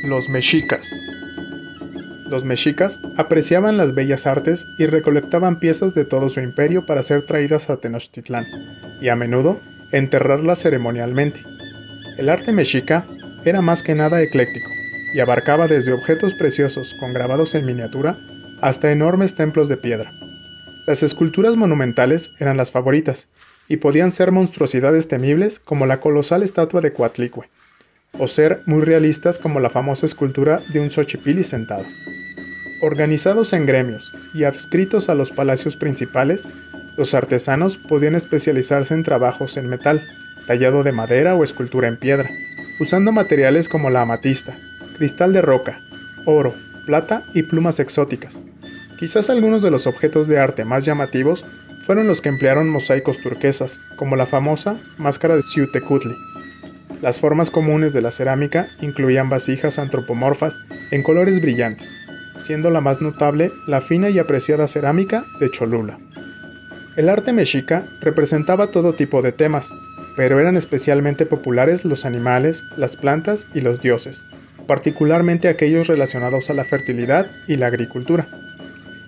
Los mexicas. Los mexicas apreciaban las bellas artes y recolectaban piezas de todo su imperio para ser traídas a Tenochtitlán, y a menudo enterrarlas ceremonialmente. El arte mexica era más que nada ecléctico, y abarcaba desde objetos preciosos con grabados en miniatura hasta enormes templos de piedra. Las esculturas monumentales eran las favoritas, y podían ser monstruosidades temibles como la colosal estatua de Coatlicue, o ser muy realistas como la famosa escultura de un Xochipilli sentado. Organizados en gremios y adscritos a los palacios principales, los artesanos podían especializarse en trabajos en metal, tallado de madera o escultura en piedra, usando materiales como la amatista, cristal de roca, oro, plata y plumas exóticas. Quizás algunos de los objetos de arte más llamativos fueron los que emplearon mosaicos turquesas, como la famosa máscara de Xiuhtecutli. Las formas comunes de la cerámica incluían vasijas antropomorfas en colores brillantes, siendo la más notable la fina y apreciada cerámica de Cholula. El arte mexica representaba todo tipo de temas, pero eran especialmente populares los animales, las plantas y los dioses, particularmente aquellos relacionados a la fertilidad y la agricultura.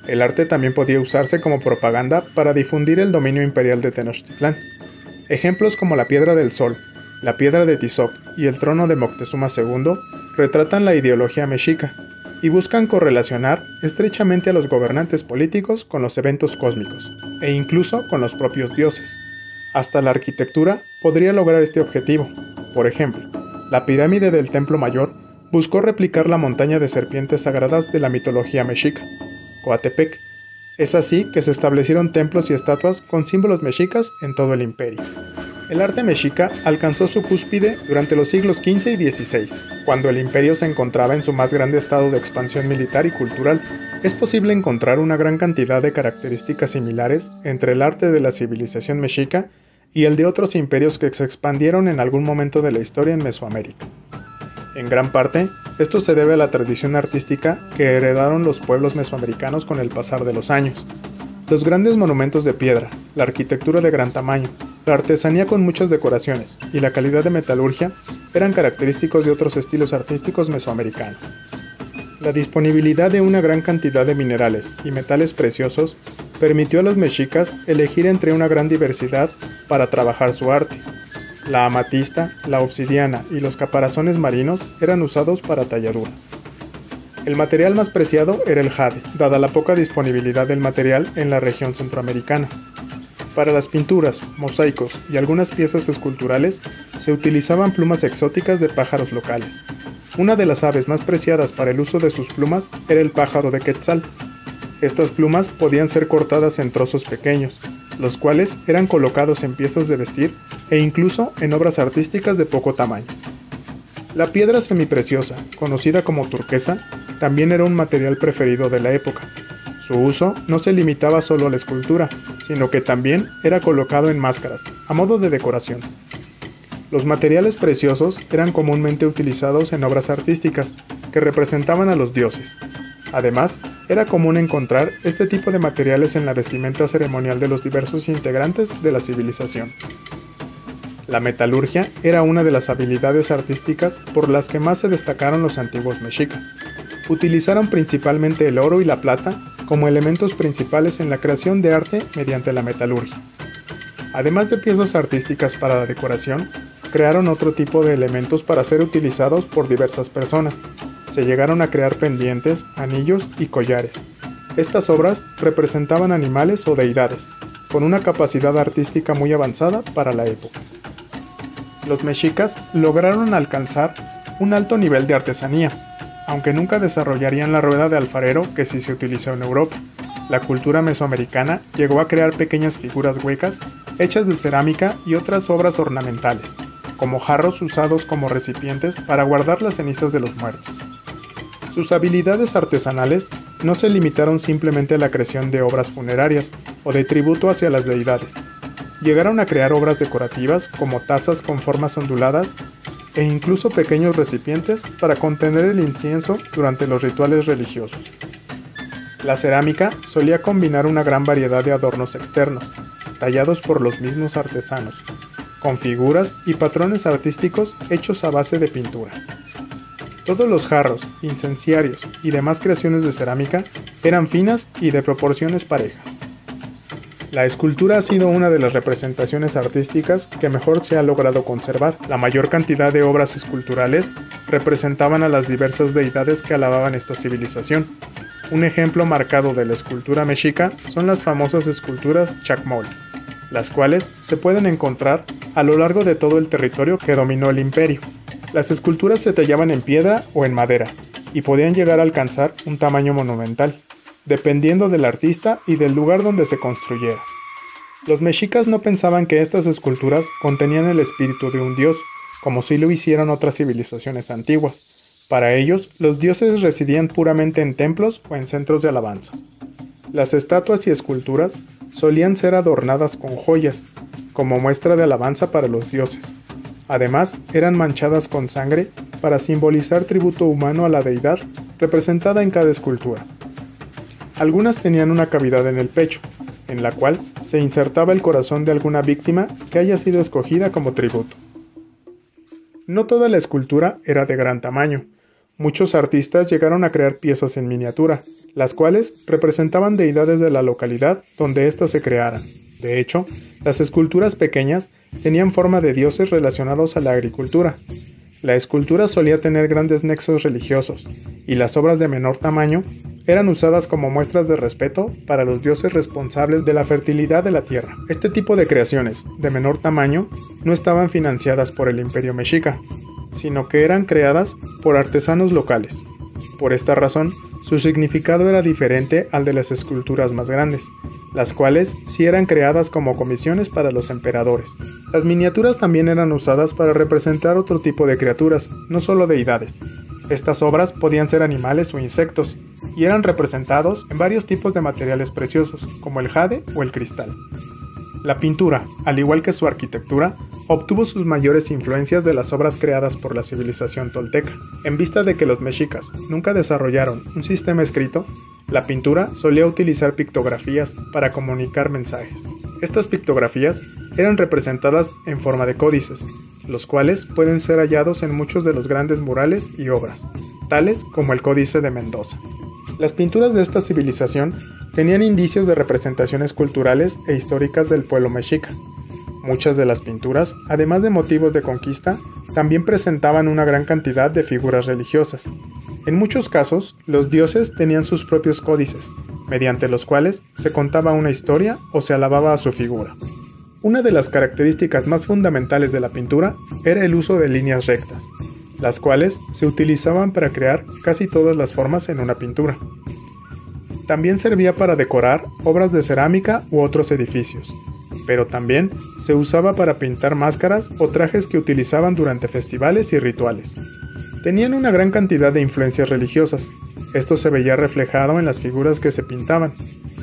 El arte también podía usarse como propaganda para difundir el dominio imperial de Tenochtitlán. Ejemplos como la Piedra del Sol, la Piedra de Tizoc y el trono de Moctezuma II retratan la ideología mexica y buscan correlacionar estrechamente a los gobernantes políticos con los eventos cósmicos, e incluso con los propios dioses. Hasta la arquitectura podría lograr este objetivo. Por ejemplo, la pirámide del Templo Mayor buscó replicar la montaña de serpientes sagradas de la mitología mexica, Coatepec. Es así que se establecieron templos y estatuas con símbolos mexicas en todo el imperio. El arte mexica alcanzó su cúspide durante los siglos XV y XVI, cuando el imperio se encontraba en su más grande estado de expansión militar y cultural. Es posible encontrar una gran cantidad de características similares entre el arte de la civilización mexica y el de otros imperios que se expandieron en algún momento de la historia en Mesoamérica. En gran parte, esto se debe a la tradición artística que heredaron los pueblos mesoamericanos con el pasar de los años. Los grandes monumentos de piedra, la arquitectura de gran tamaño, la artesanía con muchas decoraciones y la calidad de metalurgia eran característicos de otros estilos artísticos mesoamericanos. La disponibilidad de una gran cantidad de minerales y metales preciosos permitió a los mexicas elegir entre una gran diversidad para trabajar su arte. La amatista, la obsidiana y los caparazones marinos eran usados para talladuras. El material más preciado era el jade, dada la poca disponibilidad del material en la región centroamericana. Para las pinturas, mosaicos y algunas piezas esculturales se utilizaban plumas exóticas de pájaros locales. Una de las aves más preciadas para el uso de sus plumas era el pájaro de Quetzal. Estas plumas podían ser cortadas en trozos pequeños, los cuales eran colocados en piezas de vestir e incluso en obras artísticas de poco tamaño. La piedra semipreciosa, conocida como turquesa, también era un material preferido de la época. Su uso no se limitaba solo a la escultura, sino que también era colocado en máscaras, a modo de decoración. Los materiales preciosos eran comúnmente utilizados en obras artísticas que representaban a los dioses. Además, era común encontrar este tipo de materiales en la vestimenta ceremonial de los diversos integrantes de la civilización. La metalurgia era una de las habilidades artísticas por las que más se destacaron los antiguos mexicas. Utilizaron principalmente el oro y la plata como elementos principales en la creación de arte mediante la metalurgia. Además de piezas artísticas para la decoración, crearon otro tipo de elementos para ser utilizados por diversas personas. Se llegaron a crear pendientes, anillos y collares. Estas obras representaban animales o deidades, con una capacidad artística muy avanzada para la época. Los mexicas lograron alcanzar un alto nivel de artesanía, aunque nunca desarrollarían la rueda de alfarero que sí se utilizó en Europa. La cultura mesoamericana llegó a crear pequeñas figuras huecas hechas de cerámica y otras obras ornamentales, como jarros usados como recipientes para guardar las cenizas de los muertos. Sus habilidades artesanales no se limitaron simplemente a la creación de obras funerarias o de tributo hacia las deidades. Llegaron a crear obras decorativas como tazas con formas onduladas e incluso pequeños recipientes para contener el incienso durante los rituales religiosos. La cerámica solía combinar una gran variedad de adornos externos, tallados por los mismos artesanos, con figuras y patrones artísticos hechos a base de pintura. Todos los jarros, incenciarios y demás creaciones de cerámica eran finas y de proporciones parejas. La escultura ha sido una de las representaciones artísticas que mejor se ha logrado conservar. La mayor cantidad de obras esculturales representaban a las diversas deidades que alababan esta civilización. Un ejemplo marcado de la escultura mexica son las famosas esculturas Chacmol, las cuales se pueden encontrar a lo largo de todo el territorio que dominó el imperio. Las esculturas se tallaban en piedra o en madera y podían llegar a alcanzar un tamaño monumental, dependiendo del artista y del lugar donde se construyera. Los mexicas no pensaban que estas esculturas contenían el espíritu de un dios, como sí lo hicieron otras civilizaciones antiguas. Para ellos, los dioses residían puramente en templos o en centros de alabanza. Las estatuas y esculturas solían ser adornadas con joyas, como muestra de alabanza para los dioses. Además, eran manchadas con sangre para simbolizar tributo humano a la deidad representada en cada escultura. Algunas tenían una cavidad en el pecho, en la cual se insertaba el corazón de alguna víctima que haya sido escogida como tributo. No toda la escultura era de gran tamaño. Muchos artistas llegaron a crear piezas en miniatura, las cuales representaban deidades de la localidad donde éstas se crearan. De hecho, las esculturas pequeñas tenían forma de dioses relacionados a la agricultura. La escultura solía tener grandes nexos religiosos, y las obras de menor tamaño eran usadas como muestras de respeto para los dioses responsables de la fertilidad de la tierra. Este tipo de creaciones, de menor tamaño, no estaban financiadas por el Imperio Mexica, sino que eran creadas por artesanos locales. Por esta razón, su significado era diferente al de las esculturas más grandes, las cuales sí eran creadas como comisiones para los emperadores. Las miniaturas también eran usadas para representar otro tipo de criaturas, no solo deidades. Estas obras podían ser animales o insectos, y eran representados en varios tipos de materiales preciosos, como el jade o el cristal. La pintura, al igual que su arquitectura, obtuvo sus mayores influencias de las obras creadas por la civilización tolteca. En vista de que los mexicas nunca desarrollaron un sistema escrito, la pintura solía utilizar pictografías para comunicar mensajes. Estas pictografías eran representadas en forma de códices, los cuales pueden ser hallados en muchos de los grandes murales y obras, tales como el Códice de Mendoza. Las pinturas de esta civilización tenían indicios de representaciones culturales e históricas del pueblo mexica. Muchas de las pinturas, además de motivos de conquista, también presentaban una gran cantidad de figuras religiosas. En muchos casos, los dioses tenían sus propios códices, mediante los cuales se contaba una historia o se alababa a su figura. Una de las características más fundamentales de la pintura era el uso de líneas rectas, las cuales se utilizaban para crear casi todas las formas en una pintura. También servía para decorar obras de cerámica u otros edificios, pero también se usaba para pintar máscaras o trajes que utilizaban durante festivales y rituales. Tenían una gran cantidad de influencias religiosas. Esto se veía reflejado en las figuras que se pintaban,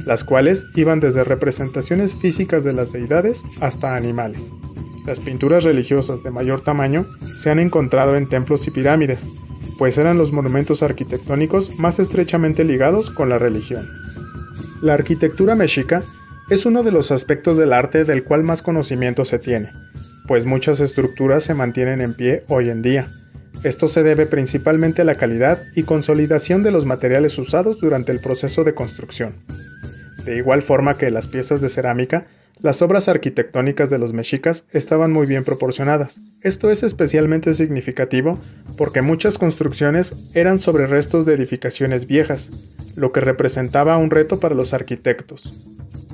las cuales iban desde representaciones físicas de las deidades hasta animales. Las pinturas religiosas de mayor tamaño se han encontrado en templos y pirámides, pues eran los monumentos arquitectónicos más estrechamente ligados con la religión. La arquitectura mexica es uno de los aspectos del arte del cual más conocimiento se tiene, pues muchas estructuras se mantienen en pie hoy en día. Esto se debe principalmente a la calidad y consolidación de los materiales usados durante el proceso de construcción. De igual forma que las piezas de cerámica, las obras arquitectónicas de los mexicas estaban muy bien proporcionadas. Esto es especialmente significativo porque muchas construcciones eran sobre restos de edificaciones viejas, lo que representaba un reto para los arquitectos.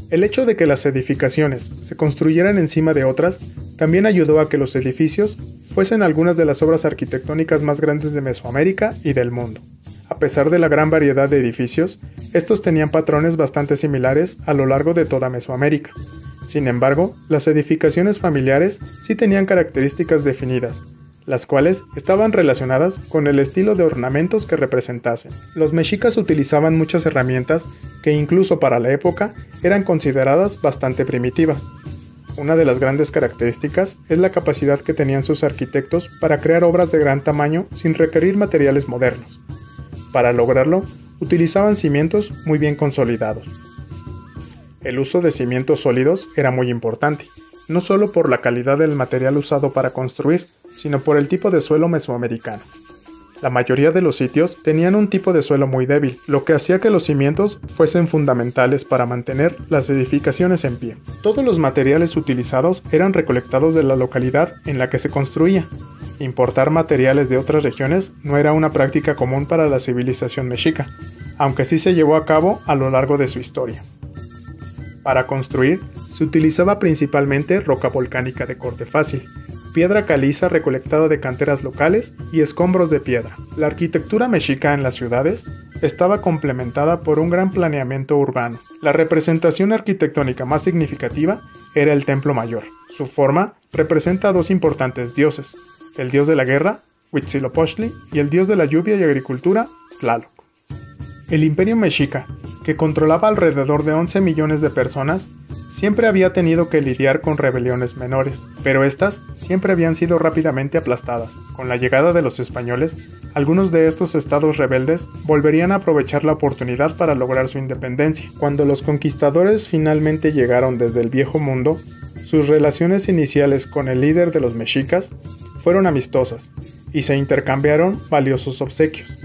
El hecho de que las edificaciones se construyeran encima de otras también ayudó a que los edificios fuesen algunas de las obras arquitectónicas más grandes de Mesoamérica y del mundo. A pesar de la gran variedad de edificios, estos tenían patrones bastante similares a lo largo de toda Mesoamérica. Sin embargo, las edificaciones familiares sí tenían características definidas, las cuales estaban relacionadas con el estilo de ornamentos que representasen. Los mexicas utilizaban muchas herramientas que incluso para la época eran consideradas bastante primitivas. Una de las grandes características es la capacidad que tenían sus arquitectos para crear obras de gran tamaño sin requerir materiales modernos. Para lograrlo, utilizaban cimientos muy bien consolidados. El uso de cimientos sólidos era muy importante, no solo por la calidad del material usado para construir, sino por el tipo de suelo mesoamericano. La mayoría de los sitios tenían un tipo de suelo muy débil, lo que hacía que los cimientos fuesen fundamentales para mantener las edificaciones en pie. Todos los materiales utilizados eran recolectados de la localidad en la que se construía. Importar materiales de otras regiones no era una práctica común para la civilización mexica, aunque sí se llevó a cabo a lo largo de su historia. Para construir, se utilizaba principalmente roca volcánica de corte fácil, piedra caliza recolectada de canteras locales y escombros de piedra. La arquitectura mexica en las ciudades estaba complementada por un gran planeamiento urbano. La representación arquitectónica más significativa era el Templo Mayor. Su forma representa a dos importantes dioses, el dios de la guerra, Huitzilopochtli, y el dios de la lluvia y agricultura, Tlaloc. El imperio mexica, que controlaba alrededor de 11 millones de personas, siempre había tenido que lidiar con rebeliones menores, pero estas siempre habían sido rápidamente aplastadas. Con la llegada de los españoles, algunos de estos estados rebeldes volverían a aprovechar la oportunidad para lograr su independencia. Cuando los conquistadores finalmente llegaron desde el Viejo Mundo, sus relaciones iniciales con el líder de los mexicas fueron amistosas y se intercambiaron valiosos obsequios.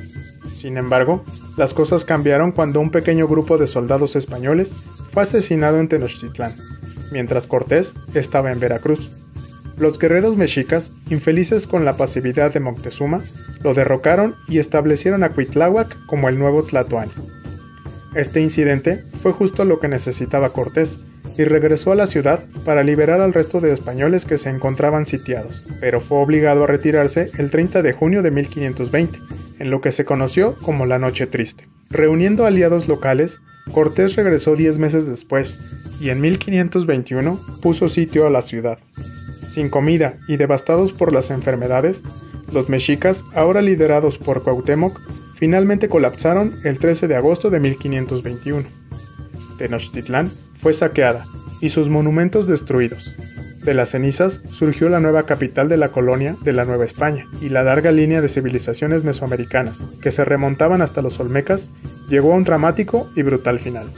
Sin embargo, las cosas cambiaron cuando un pequeño grupo de soldados españoles fue asesinado en Tenochtitlán, mientras Cortés estaba en Veracruz. Los guerreros mexicas, infelices con la pasividad de Moctezuma, lo derrocaron y establecieron a Cuitláhuac como el nuevo Tlatoani. Este incidente fue justo lo que necesitaba Cortés, y regresó a la ciudad para liberar al resto de españoles que se encontraban sitiados, pero fue obligado a retirarse el 30 de junio de 1520, en lo que se conoció como la Noche Triste. Reuniendo aliados locales, Cortés regresó 10 meses después, y en 1521 puso sitio a la ciudad. Sin comida y devastados por las enfermedades, los mexicas, ahora liderados por Cuauhtémoc, finalmente colapsaron el 13 de agosto de 1521. Tenochtitlán fue saqueada y sus monumentos destruidos. De las cenizas surgió la nueva capital de la colonia de la Nueva España, y la larga línea de civilizaciones mesoamericanas, que se remontaban hasta los olmecas, llegó a un dramático y brutal final.